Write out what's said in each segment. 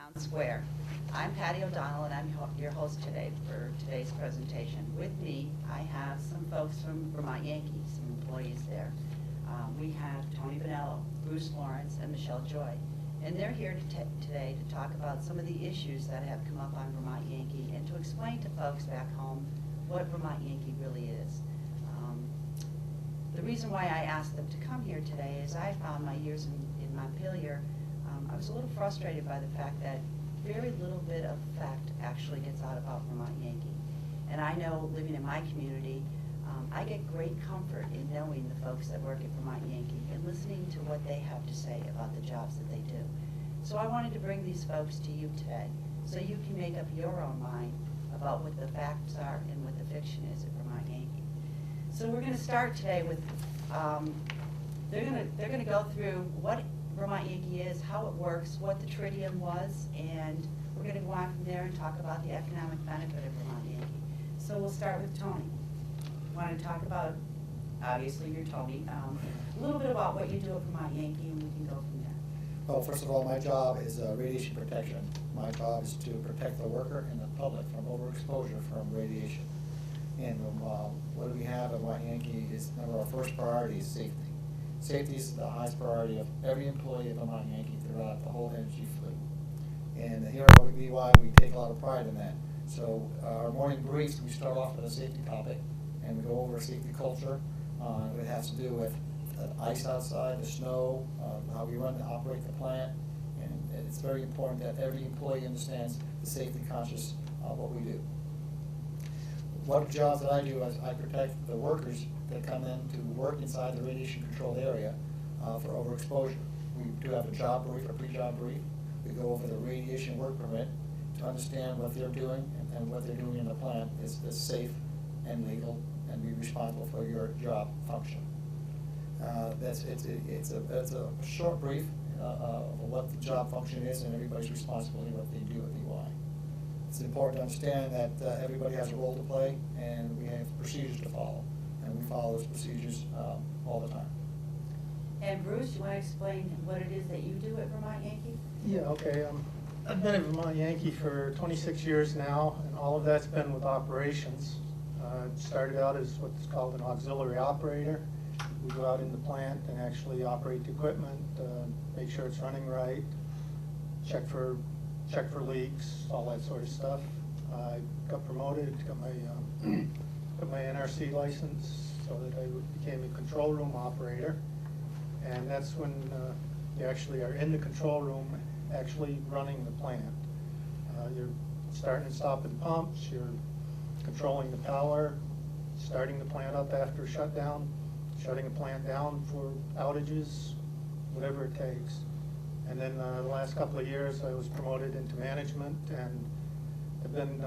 Town Square. I'm Patty O'Donnell, and I'm your host today for today's presentation. With me, I have some folks from Vermont Yankee, some employees there. We have Tony Bonello, Bruce Lawrence, and Michelle Joy. And they're here today to talk about some of the issues that have come up on Vermont Yankee and to explain to folks back home what Vermont Yankee really is. The reason why I asked them to come here today is I found my years in Montpelier, I was a little frustrated by the fact that very little bit of fact actually gets out about Vermont Yankee. And I know, living in my community, I get great comfort in knowing the folks that work at Vermont Yankee and listening to what they have to say about the jobs that they do. So I wanted to bring these folks to you today so you can make up your own mind about what the facts are and what the fiction is at Vermont Yankee. So we're going to start today with, they're going to go through what Vermont Yankee is, how it works, what the Tritium was, and we're going to go on from there and talk about the economic benefit of Vermont Yankee. So we'll start with Tony. Want to talk about, obviously you're Tony, a little bit about what you do at Vermont Yankee, and we can go from there. Well, first of all, my job is radiation protection. My job is to protect the worker and the public from overexposure from radiation. And what do we have at Vermont Yankee is, number our first priority is safety. Safety is the highest priority of every employee at Vermont Yankee throughout the whole energy fleet. And here at OBY, we take a lot of pride in that. So our morning briefs, we start off with a safety topic, and we go over safety culture. It has to do with ice outside, the snow, how we run and operate the plant. And it's very important that every employee understands the safety conscious of what we do. One of the jobs that I do is I protect the workers that come in to work inside the radiation controlled area for overexposure. We do have a job brief, a pre-job brief. We go over the radiation work permit to understand what they're doing and what they're doing in the plant is safe and legal and be responsible for your job function. It's a short brief of what the job function is and everybody's responsibility what they do at VY. It's important to understand that everybody has a role to play and we have procedures to follow. And we follow those procedures all the time. And Bruce, you want to explain what it is that you do at Vermont Yankee? Yeah, okay. I've been at Vermont Yankee for 26 years now, and all of that's been with operations. Started out as what's called an auxiliary operator. We go out in the plant and actually operate the equipment, make sure it's running right, check for leaks, all that sort of stuff. I got promoted, got my NRC license so that I became a control room operator. And that's when you actually are in the control room actually running the plant. You're starting and stopping pumps, you're controlling the power, starting the plant up after shutdown, shutting the plant down for outages, whatever it takes. And then the last couple of years I was promoted into management and have been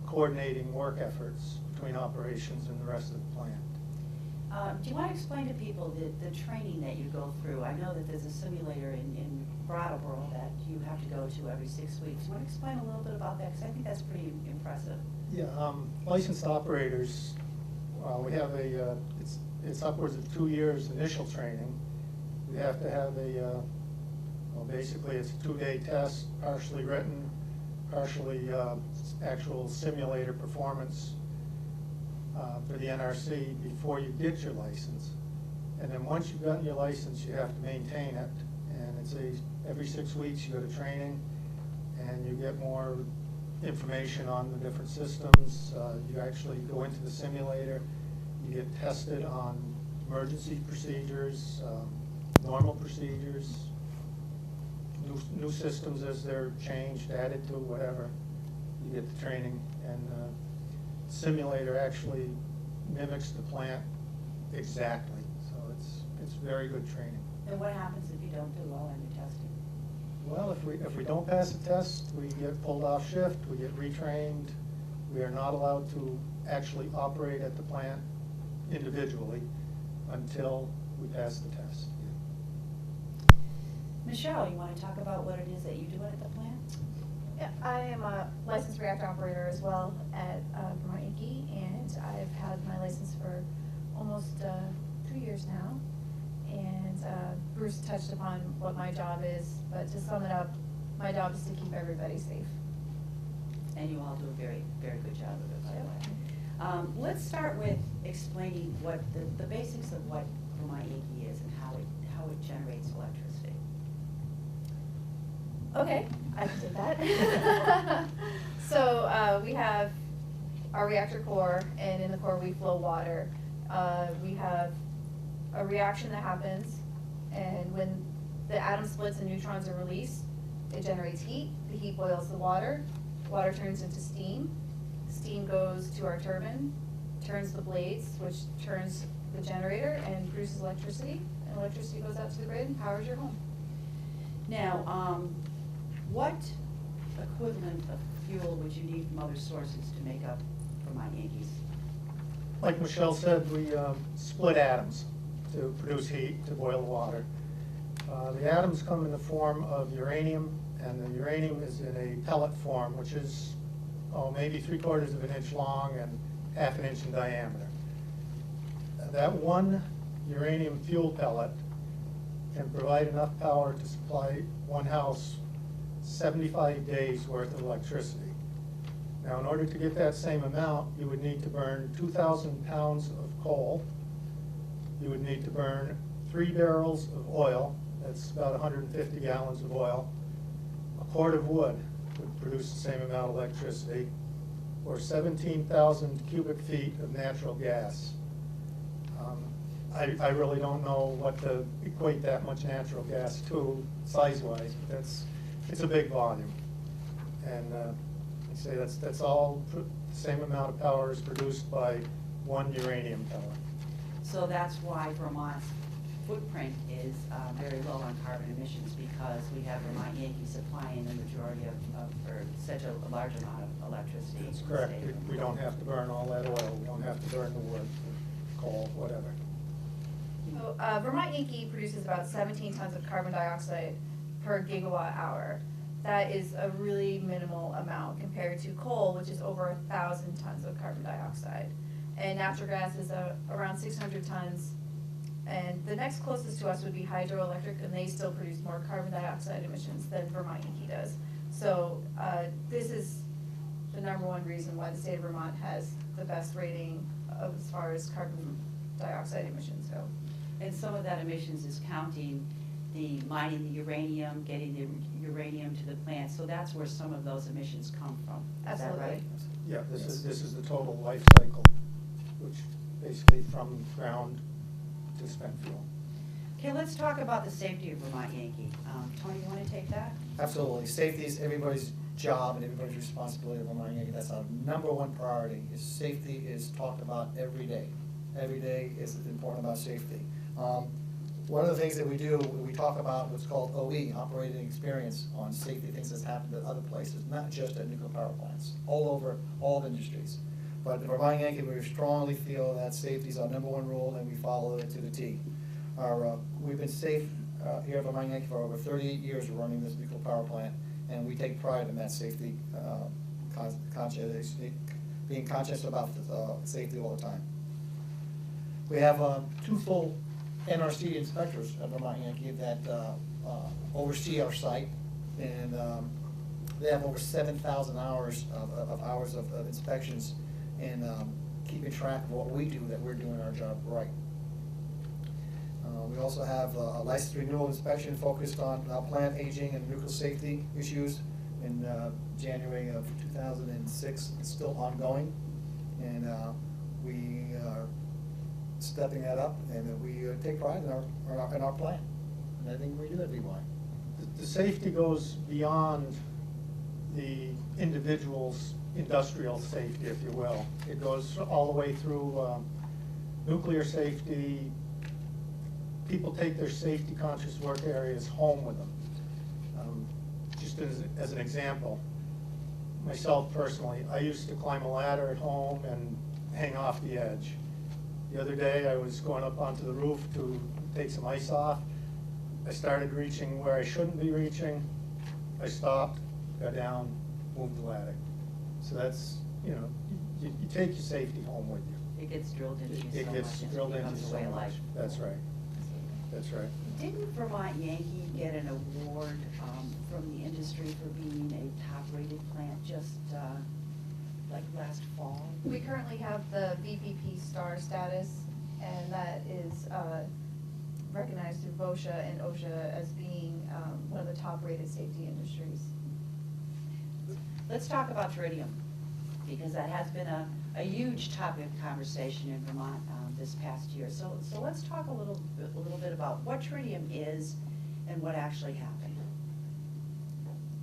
coordinating work efforts between operations and the rest of the plant. Do you want to explain to people the training that you go through? I know that there's a simulator in Brattleboro that you have to go to every 6 weeks. You want to explain a little bit about that? Because I think that's pretty impressive. Yeah, licensed operators, we have it's upwards of 2 years initial training. We have to have basically it's a 2-day test, partially written, partially actual simulator performance for the NRC before you get your license. And then once you've gotten your license, you have to maintain it. And it's every 6 weeks you go to training and you get more information on the different systems. You actually go into the simulator, you get tested on emergency procedures, normal procedures, new systems as they're changed, added to, whatever. You get the training, and simulator actually mimics the plant exactly. So it's very good training. And what happens if you don't do well on your testing? Well, if we don't pass the test, we get pulled off shift, we get retrained. We are not allowed to actually operate at the plant individually until we pass the test. Michelle, you want to talk about what it is that you do at the plant? Yeah, I am a licensed reactor operator as well at Vermont Yankee, and I've had my license for almost 2 years now. And Bruce touched upon what my job is, but to sum it up, my job is to keep everybody safe. And you all do a very, very good job of it, by the Yep. way. Let's start with explaining what the basics of what Vermont Yankee is and how it generates electricity. Okay, I can do that. So, we have our reactor core, and in the core we flow water. We have a reaction that happens, and when the atom splits and neutrons are released, it generates heat. The heat boils the water. Water turns into steam. Steam goes to our turbine, turns the blades, which turns the generator and produces electricity. And electricity goes out to the grid and powers your home. Now, what equivalent of fuel would you need from other sources to make up Vermont Yankees? Like Michelle said, we split atoms to produce heat, to boil the water. The atoms come in the form of uranium, and the uranium is in a pellet form, which is maybe 3/4 of an inch long and 1/2 an inch in diameter. That one uranium fuel pellet can provide enough power to supply one house 75 days worth of electricity. Now, in order to get that same amount, you would need to burn 2,000 pounds of coal. You would need to burn 3 barrels of oil, that's about 150 gallons of oil. A quart of wood would produce the same amount of electricity, or 17,000 cubic feet of natural gas. I really don't know what to equate that much natural gas to size-wise, but it's a big volume. And I say that's all the same amount of power is produced by one uranium pellet. So that's why Vermont's footprint is very low on carbon emissions, because we have Vermont Yankee supplying the majority or such a large amount of electricity. That's to the correct. state of We Vermont. don't have to burn all that oil. We don't have to burn the wood, the coal, whatever. So, Vermont Yankee produces about 17 tons of carbon dioxide per gigawatt hour. That is a really minimal amount compared to coal, which is over 1,000 tons of carbon dioxide. And natural gas is around 600 tons. And the next closest to us would be hydroelectric, and they still produce more carbon dioxide emissions than Vermont Yankee does. So this is the #1 reason why the state of Vermont has the best rating as far as carbon dioxide emissions go. And some of that emissions is counting the mining the uranium, getting the uranium to the plant, so that's where some of those emissions come from. Is that right? Absolutely. Yeah, this Yes. is the total life cycle, which basically from ground to spent fuel. Okay, let's talk about the safety of Vermont Yankee. Tony, you want to take that? Absolutely. Safety is everybody's job and everybody's responsibility of Vermont Yankee. That's our #1 priority. Is safety is talked about every day. Every day is important about safety. One of the things that we do, we talk about what's called OE, operating experience, on safety things that's happened at other places, not just at nuclear power plants, all over all industries. But at Vermont Yankee, we strongly feel that safety is our #1 rule, and we follow it to the T. We've been safe here at Vermont Yankee for over 38 years of running this nuclear power plant, and we take pride in that safety, being conscious about safety all the time. We have 2 full NRC inspectors at Vermont Yankee that oversee our site, and they have over 7,000 hours of inspections, and keeping track of what we do, that we're doing our job right. We also have a license renewal inspection focused on plant aging and nuclear safety issues in January of 2006. It's still ongoing, and we are stepping that up, and we take pride in our plant, and I think we do every one. The safety goes beyond the individual's industrial safety, if you will. It goes all the way through nuclear safety. People take their safety-conscious work areas home with them. Just as an example, myself personally, I used to climb a ladder at home and hang off the edge. The other day, I was going up onto the roof to take some ice off. I started reaching where I shouldn't be reaching. I stopped, got down, moved the ladder. So that's, you take your safety home with you. It gets drilled into you so much. It gets and drilled into becomes a so way of much. life. That's right. That's right. Didn't Vermont Yankee get an award from the industry for being a top-rated plant just like last fall? We currently have the VPP star status, and that is recognized through VOSHA and OSHA as being one of the top-rated safety industries. Let's talk about tritium, because that has been a huge topic of conversation in Vermont this past year. So let's talk a little bit about what tritium is and what actually happened.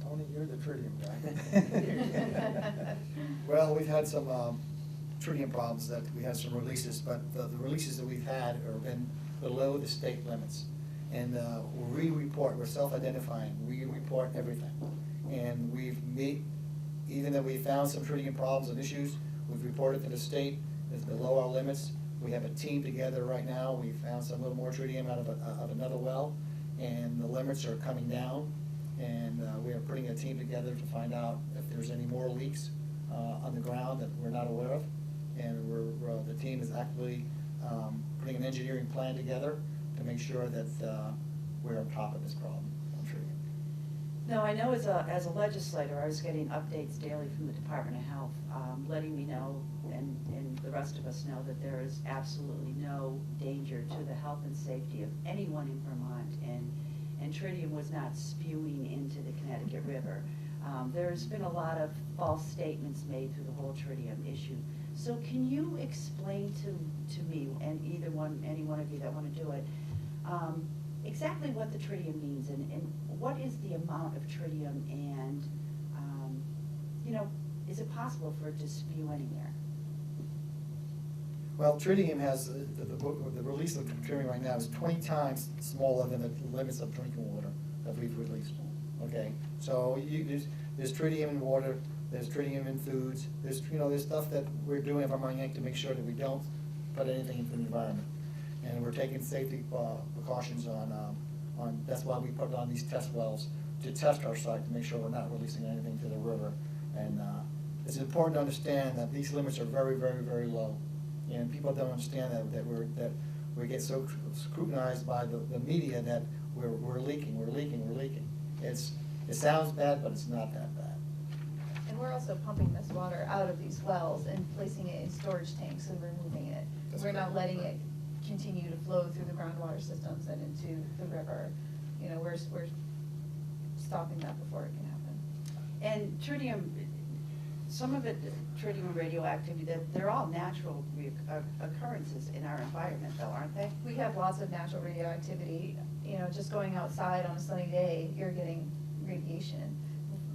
Tony, you're the tritium guy. Well, we've had some tritium problems that we had some releases, but the releases that we've had have been below the state limits. And we're self-identifying, we report everything. And even though we found some tritium problems and issues, we've reported to the state, it's below our limits. We have a team together right now, we found some little more tritium out of another well, and the limits are coming down. And we are putting a team together to find out if there's any more leaks on the ground that we're not aware of. And the team is actively putting an engineering plan together to make sure that we're on top of this problem on tritium. Now, I know as a legislator, I was getting updates daily from the Department of Health, letting me know, and the rest of us know, that there is absolutely no danger to the health and safety of anyone in Vermont, and tritium was not spewing into the Connecticut River. There's been a lot of false statements made through the whole tritium issue. So can you explain to me, and any one of you that want to do it, exactly what the tritium means, and what is the amount of tritium, and is it possible for it to spew anywhere? Well, tritium has, the release of tritium right now is 20 times smaller than the limits of drinking water that we've released, okay? So there's tritium in water, there's tritium in foods, there's stuff that we're doing at Vermont Yankee to make sure that we don't put anything into the environment. And we're taking safety precautions on, that's why we put on these test wells, to test our site, to make sure we're not releasing anything to the river. And it's important to understand that these limits are very, very, very low. And people don't understand that we get so scrutinized by the media that we're leaking. It sounds bad, but it's not that bad. And we're also pumping this water out of these wells and placing it in storage tanks and removing it. That's We're not correct. letting it continue to flow through the groundwater systems and into the river. We're stopping that before it can happen. And tritium, some of it, tritium radioactivity, they're all natural occurrences in our environment though, aren't they? We have lots of natural radioactivity. Just going outside on a sunny day, you're getting radiation.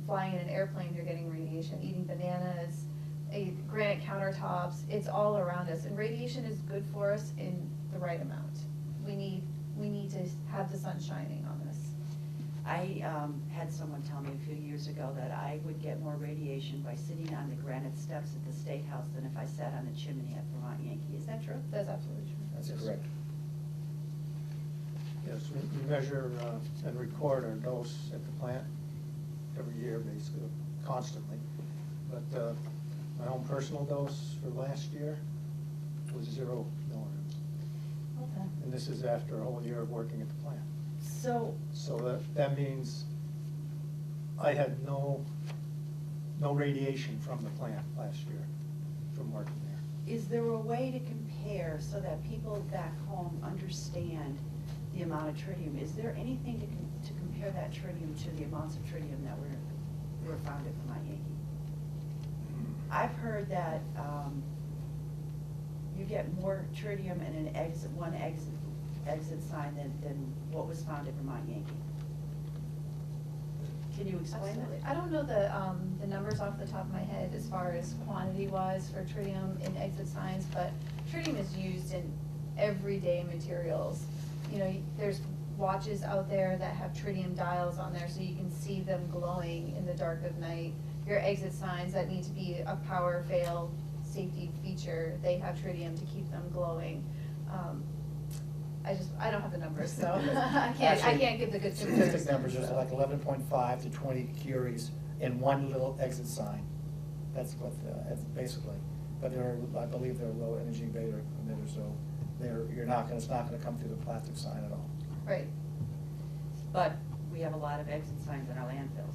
Flying in an airplane, you're getting radiation. Eating bananas, granite countertops, it's all around us. And radiation is good for us in the right amount. We need to have the sun shining on this. I had someone tell me a few years ago that I would get more radiation by sitting on the granite steps at the State House than if I sat on the chimney at Vermont Yankee. Is that true? That's absolutely true. That's correct. Yes, we measure and record our dose at the plant every year, basically, constantly. But my own personal dose for last year was 0 milligrams. Okay. And this is after a whole year of working at the plant. So That means I had no radiation from the plant last year from working there. is there a way to compare so that people back home understand the amount of tritium? Is there anything to compare that tritium to the amounts of tritium that were found at Vermont Yankee? I've heard that you get more tritium in one exit sign than what was found at Vermont Yankee. Can you explain Absolutely. that? I don't know the numbers off the top of my head as far as quantity-wise for tritium in exit signs, but tritium is used in everyday materials. There's watches out there that have tritium dials on there so you can see them glowing in the dark of night. Your exit signs that need to be a power fail safety feature, they have tritium to keep them glowing. I don't have the numbers, so I can't give the good Statistic numbers, there's like 11.5 to 20 curies in one little exit sign. That's what, that's basically. But I believe they're low energy beta emitters, so it's not gonna come through the plastic sign at all. Right. But we have a lot of exit signs in our landfills.